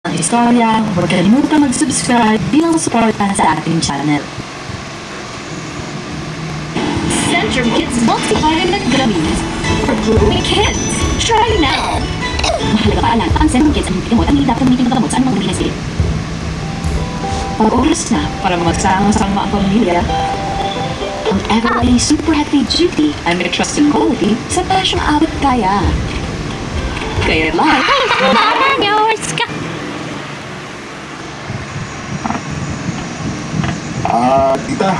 ang istorya, huwag kalimutan mag-subscribe bilang suporta sa ating channel. Centrum Kids Multivitamin Gummies for growing kids. Try now! Mahalaga paalala, ang Centrum Kids ang hindi gamot ang hindi dapat gamitin paggamot sa anumang uri ng sakit. Oras na para magsama-sama ang pamilya. Ang Everlane Super Happy Duty ay may trust and quality sa tasyong awit kaya. Kaya like, Yours ka! Tita,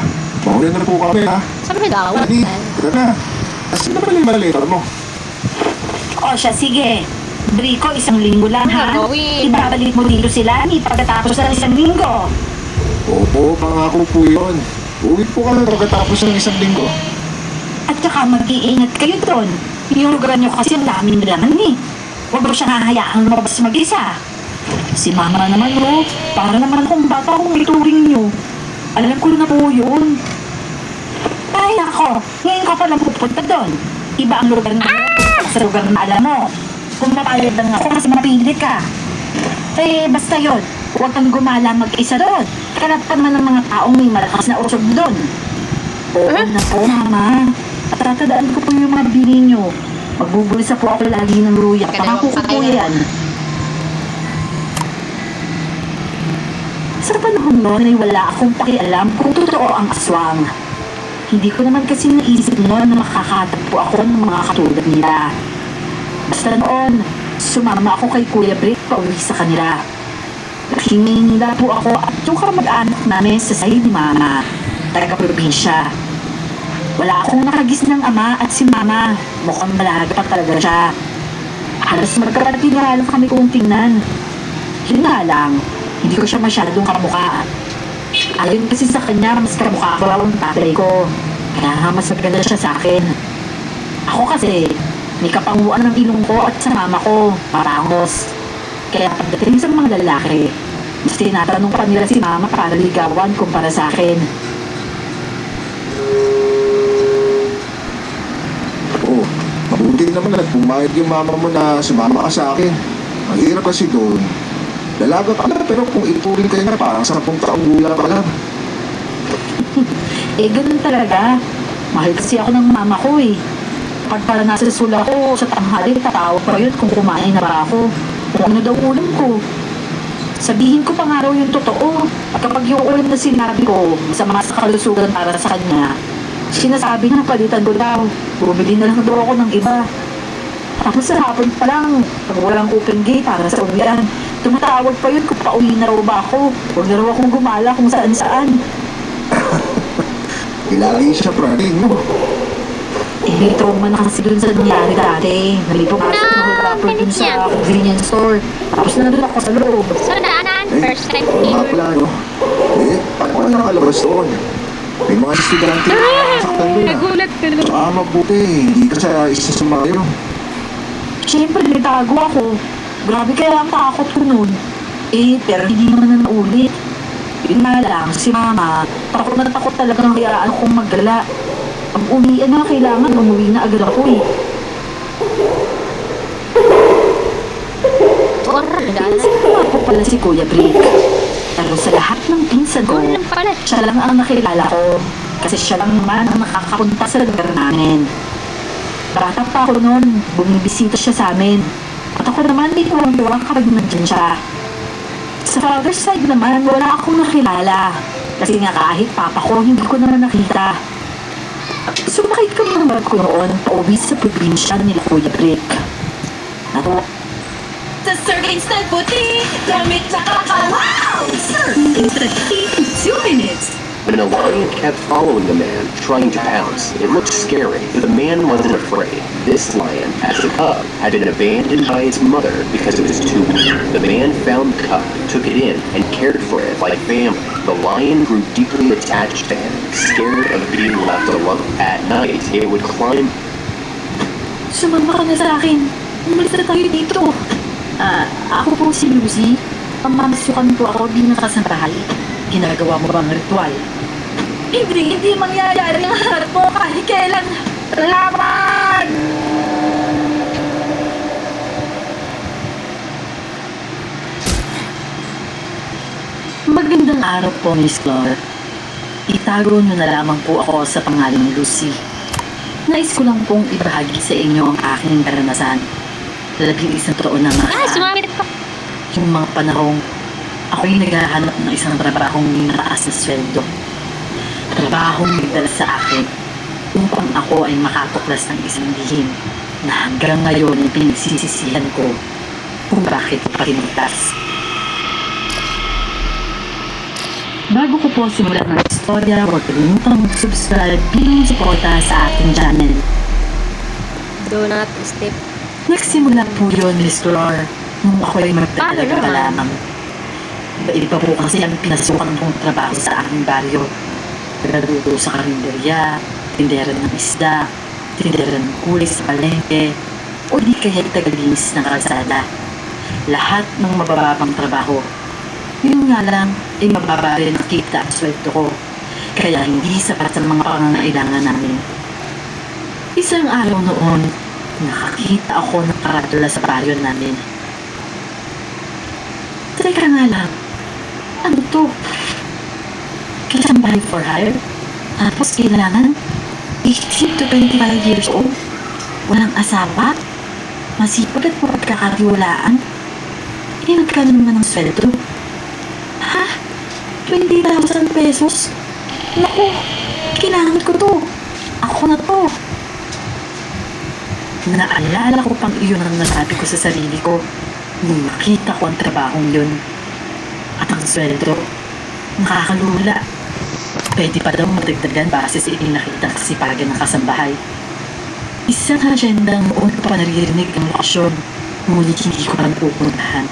mauna na po kami ha. Sabi daw. Dali, tara na. Asan na pala yung malalator mo? o siya, sige. Brico, 1 linggo lang ha. Gagawin. Ibabalik mo dito sila ni pagkatapos ng 1 linggo. Opo, pangako po yun. Uwi po kami pagkatapos ng 1 linggo. At saka mag-iingat kayo doon. Yung lugar nyo kasi ang daming naman eh. Huwag mo siyang hahayaang lumabas mag-isa. Si mama naman para naman akong bata kung ituring nyo. Alam ko na po yun. Ay ako, ngayon ka palang pupunta doon. Iba ang lugar na sa lugar na alam mo. Kung mapayad lang ako kasi mapilit ka. Eh, basta yun. Huwag kang gumala mag-isa doon. Karapatan man ng mga taong may malakas na usog doon. Oo na po, mama. At tatadaan ko po yung mga bili nyo. Magbubulisa po ako lagi ng luya. Pangako ko po yan. Sa panahon noon ay wala akong pakialam kung totoo ang aswang. Hindi ko naman kasi naisip noon na makakatagpo ako ng mga katulad nila. Basta noon, sumama ako kay Kuya Brick pauwi sa kanila. Nakininda po ako at yung kamag-anak namin sa side ni Mama, taga-probinsya. Wala akong nakagis ng ama at si Mama, mukhang malaga pa talaga siya. Halos magkapatid na halos kami kung tingnan. Yun nga lang, hindi ko siya masyadong kamukha. Ayon kasi sa kanya, mas kamukha ko ang tatay ko. Kaya mas maganda siya sa akin. Ako kasi, may kapanguan ng ilong ko at sa mama ko, parangos. Kaya pagdating sa mga lalaki, mas tinatanong pa nila si mama para ligawan kumpara sa akin. Oo, mabuti naman na pumayag yung mama mo na sumama ka sa akin. Ang hirap kasi doon. Dalaga ka na pero kung ituring ka na parang 10 taong gulang ka lang. Eh, ganun talaga. Mahal kasi ako ng mama ko eh. Pag para nasa sula ko, sa tanghali, tatawag pa yun kung kumain na ba ako. Kung ano daw ulam ko. Sabihin ko pa nga raw yung totoo. At kapag yung ulam na sinabi ko, masama sa kalusugan para sa kanya, sinasabi niya palitan ko daw. Bumili na lang daw ako ng iba. Tapos sa hapon pa lang, pag walang open gate para sa uwian, tumatawag pa yun kung pauwi na raw ba ako. Huwag na raw akong gumala kung saan-saan. Ilagi siya praning mo. Eh, may trauma na kasi dun sa nangyari dati. Nalipapasok na hulapper dun sa convenience store. Tapos nandun ako sa loob. Sa daanan, first time Oo nga ever. pala, no? Eh, paano ka nakalabas doon? May mga estudyante na saktan doon. Nagulat ka lang. Mabuti, hindi ka sa isa sa mga yun. Siyempre, nagtago ako. Grabe kaya ang takot ko nun. Eh, pero hindi naman na naulit. Yun nga lang, si mama, takot na takot talagang hayaan akong maggala. Pag uwian na, kailangan umuwi na agad ako eh. Pinsan ko nga po pala si Kuya Brick. Pero sa lahat ng pinsan ko, Kulang pala. siya lang ang nakilala ko. Kasi siya lang naman ang nakakapunta sa lugar namin. Bata pa ako noon, bumibisita siya sa amin. At ako naman, hindi ko lang kapag nandyan siya. Sa father's side naman, wala akong nakilala. Kasi nga kahit papa ko, hindi ko naman nakita. Sumakay kami ng barko noon, pauwi sa probinsya nila Kuya Brick. Nato, Sa Sir Instant Boutique, damit sa kakalaw! Sir Instant Heat in 2 minutes. When the lion kept following the man, trying to pounce, it looked scary, but the man wasn't afraid. This lion, as a cub, had been abandoned by its mother because it was too weak. The man found the cub, took it in, and cared for it like family. The lion grew deeply attached to him, scared of being left alone. At night, it would climb. sumama ka na sa akin. Umalis na tayo dito. Ako po si Lucy. Pamamasukan po ako di nakasantahay. Ginagawa mo bang ritual? Hindi mangyayari ang harap mo kahit kailan. Laban! Isang araw po, Miss Flor, itago niyo na lamang po ako sa pangalang Lucy. Nais ko lang pong ibahagi sa inyo ang aking karanasan. 11 taon na nga. Sumamit pa. Yung mga panahong ako'y naghahanap ng isang trabahong may mataas na sweldo. Trabahong nagdala sa akin upang ako ay makatuklas ng isang lihim na hanggang ngayon ay pinagsisisihan ko kung bakit ko patinigtas. Bago ko po simulan ng istorya, huwag kalimutang mag-subscribe bilang suporta sa ating channel. Do not step. Nagsimula po yun, Miss Flor, nung ako ay magdadalaga pa lamang. Iba po kasi ang pinasukan kong trabaho sa aking baryo. Nagduto sa karinderya, tindera ng isda, tindera ng kulay sa palengke, o di kaya tagalinis ng kalsada. Lahat ng mabababang trabaho. Yun nga lang, ay mababa rin ang kita at sweldo ko. Kaya hindi sapat sa mga pangangailangan namin. Isang araw noon, nakakita ako ng karatula sa baryo namin. Teka nga lang, ano to? Kasambahay for hire? Tapos kailangan 18 to 25 years old? Walang asawa? Masipag at pagkakatiwalaan? Magkano naman ang sweldo? Ha? 20,000 pesos? Naku, kailangan ko to. Ako na to. Naalala ko pang iyon ang nasabi ko sa sarili ko nung makita ko ang trabahong yun. At ang sweldo, nakakalula. Pwede pa daw madagdagan base sa itinakita kasipagan ng kasambahay. Isang agendang noon ko pa naririnig ang lokasyon, ngunit hindi ko pa napupuntahan.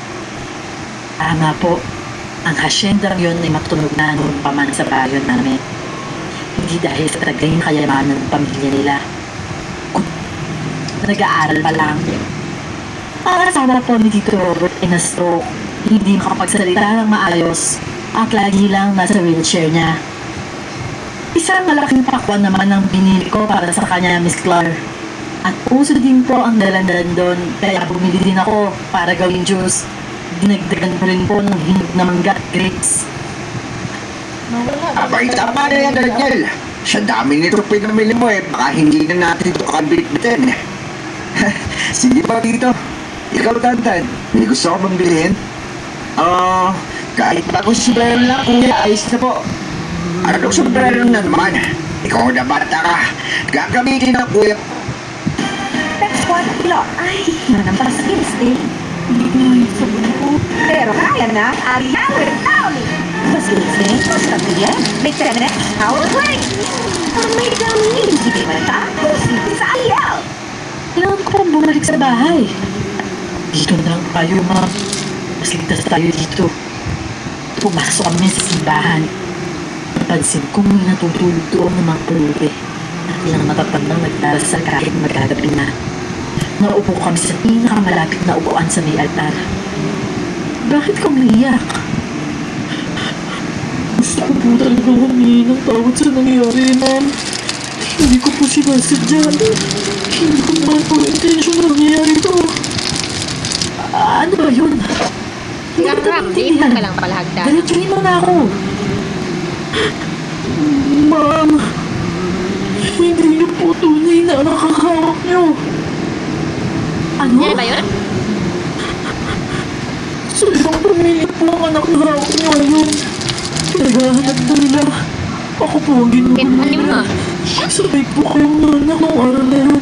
Tama po, ang asyendang yun ay matunog na noon pa man sa bayan namin. Hindi dahil sa tagay na kayamanan ng pamilya nila. Nag-aaral pa lang. Ang asawa po ni Tito Robert ay na-stroke. Hindi makapagsalita ng maayos at lagi lang nasa wheelchair niya. Isang malaking pakwan naman ang binili ko para sa kanya, Miss Clark. At puso din po ang dalandalan doon, kaya bumili din ako para gawing juice. Dinagdagan ko rin po ng hinog na mangga at grapes. Abay, tama na yan, Daniel. Sa dami nito pinamili mo baka hindi na natin ito kabit-bitin. Sige pa dito. Ikaw, Tantan, may gusto ko bang bilhin? Kahit bagong sombrero lang, kuya, ayos na po. Anong sombrero na naman? Ikaw na bata ka. Gagamitin na, kuya. That's what kilo. Ay, nanampas stay. Hindi ko yung sabon ko. Pero kaya na, Ariel with Tony. Mas gising, mas kabiyan. May 10 minutes, power break. Ang may gawin, hindi mata, hindi sa Ariel. Kailangan ko pang bumalik sa bahay. Dito na lang tayo, ma'am. Mas ligtas tayo dito. Pumasok kami sa simbahan. Napansin ko may natutulog doon ng mga pulubi. At ilang matatandang nagdarasal kahit magagabi na. Naupo kami sa pinakamalapit na upuan sa may altar. Bakit ka umiiyak? Gusto ko po talaga humingi ng tawad sa nangyari, ma'am. Hindi ko po sinasadya. Hindi ko naman po intention na nangyari ito. Ano ba yun? Hindi ko Ram, dito ka lang pala hagdan. Diretsuhin mo na ako. Ma'am, hindi niyo po tunay na nakakahawak niyo. Ano? Yan ba yun? Sa ibang pamilya po ang anak na hawak niyo ngayon. Naghahanap na nila. Ako po ang ginugulo Ano nila. mo? Sabay po kayong nanak ng araw na yun.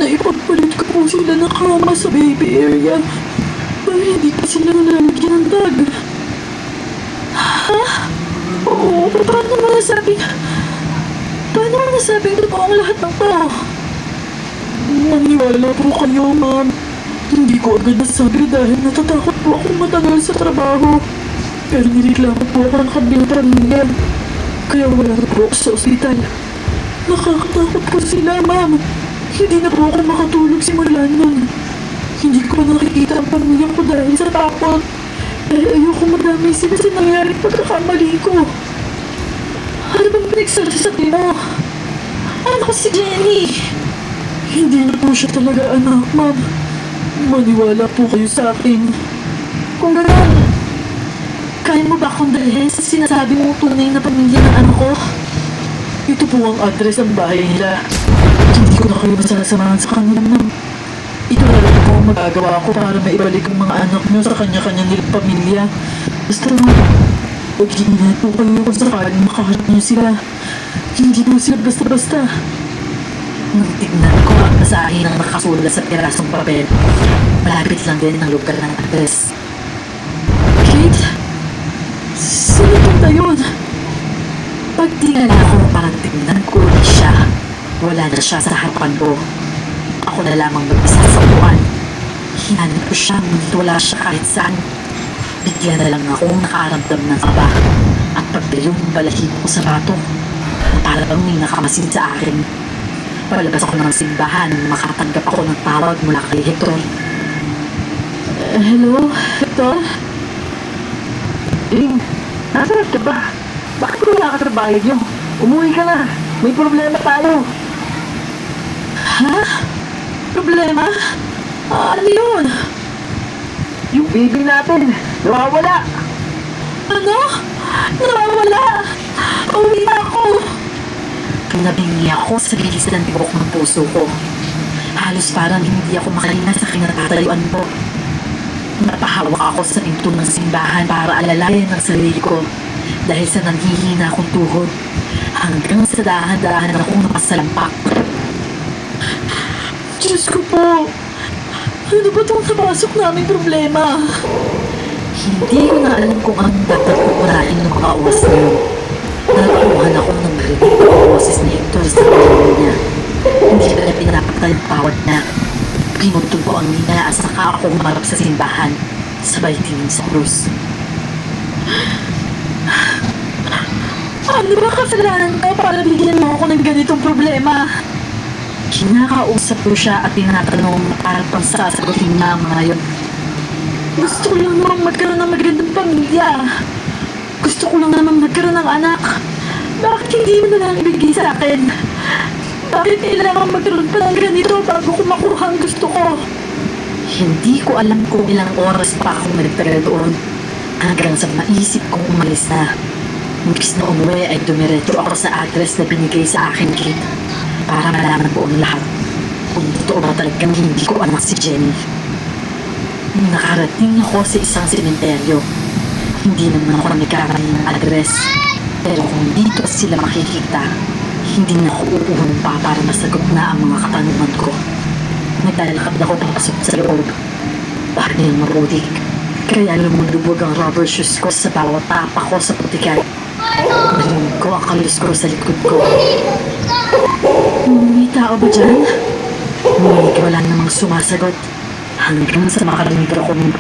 Naipagpalit ko po sila ng kama sa baby area. Pero hindi pa sila nalagyan ng tag. Ha? Oo, paano mo nasabing... Paano mo nasabing totoo ang lahat ng to? Maniwala po kayo, ma'am. Hindi ko agad nasabi dahil natatakot po akong matagal sa trabaho. Pero nireklamo po ako ng kabilang pamilya. Kaya wala na po ako sa ospital. Nakakatakot po sila, ma'am. Hindi na po ako makatulog simula nun. Hindi ko pa nakikita ang pamilya ko dahil sa takot. Dahil ayoko madami sila sa nangyari pagkakamali ko. Ano bang pinagsabi sa mo? Ano ko si Jenny? Hindi na po siya talaga anak, ma'am. Maniwala po kayo sa akin. Kung gano'n, kaya Kaya mo ba akong dalhin sa sinasabi mong tunay na pamilya ng anak ko? Ito po ang address ng bahay nila. Hindi ko na kayo masasamahan sa kanila, ma'am. Ito na lang po ang magagawa ko para maibalik ang mga anak nyo sa kanya-kanya nilang pamilya. Basta, huwag hinihit po kayo kung sakaling makaharap nyo sila. Hindi po sila basta-basta. Nung tignan ko ang basahin ng nakasulat sa pirasong papel, malapit lang din ang lugar ng address. Kate? Sino punta yun? Pagtingala ko, parang tignan ko ulit siya. Wala na siya sa harapan ko. Ako na lamang mag-isa sa upuan. Hinanap ko siya, ngunit wala siya kahit saan. Bigla na lang akong nakaramdam ng kaba at pagbilong ng balahibo ko sa bato. Para bang may nakamasin sa akin. Palabas ako ng simbahan, makatanggap ako ng tawag mula kay Hector. Hello, Hector? Nasaan ka ba? Bakit wala ka sa bahay niyo? Umuwi ka na. May problema tayo. Ha? Problema? Ano yun? Yung baby natin, nawawala. Ano? Nawawala! Uwi na ako! Nabingi ako sa bilis ng tibok ng puso ko. Halos parang hindi ako makahinga sa kinatatayuan ko. Napahawak ako sa pinto ng simbahan para alalayan ang sarili ko dahil sa nanghihina akong tuhod hanggang sa dahan-dahan akong napasalampak. Diyos ko po! Ano ba itong napasok naming problema? Hindi ko na alam kung anong dapat uurahin ng mga oras na yun. Nagkuhan ako ng marinig ng boses ni Hector sa pagkakas niya. Hindi ka na pinapagtalimpawad na. Pinutol ko ang nina at saka ako humarap sa simbahan. Sabay tingin sa krus. Ano ba kasalanan ko para bigyan mo ako ng ganitong problema? Kinakausap ko siya at tinatanong para pang sasagutin niya ang mga yun. Gusto ko lang namang magkaroon ng magandang pamilya. Gusto ko lang namang magkaroon ng anak. Bakit hindi mo na lang ibigay sa akin? Bakit kailangan magkaroon pa ng ganito bago ko makuha ang gusto ko? Hindi ko alam kung ilang oras pa akong nagtagal doon hanggang sa maisip kong umalis na. Imbis na umuwi ay dumiretso ako sa address na binigay sa akin, Kate, para malaman po ang lahat kung totoo ba talagang hindi ko anak si Jenny. Nakarating ako sa isang sementeryo. Hindi naman ako nagkakamali ng address. Pero kung dito sila makikita, hindi na ako uuhon pa para masagot na ang mga katanungan ko. Naglalakad ako papasok sa loob. Bahagi ng mabutik. Kaya lumulubog ang rubber shoes ko sa bawat tapak ko sa putikan. Narinig ko ang kalos ko sa likod ko. May tao ba dyan? Ngunit wala namang sumasagot. Hanggang sa makalimutan ko ng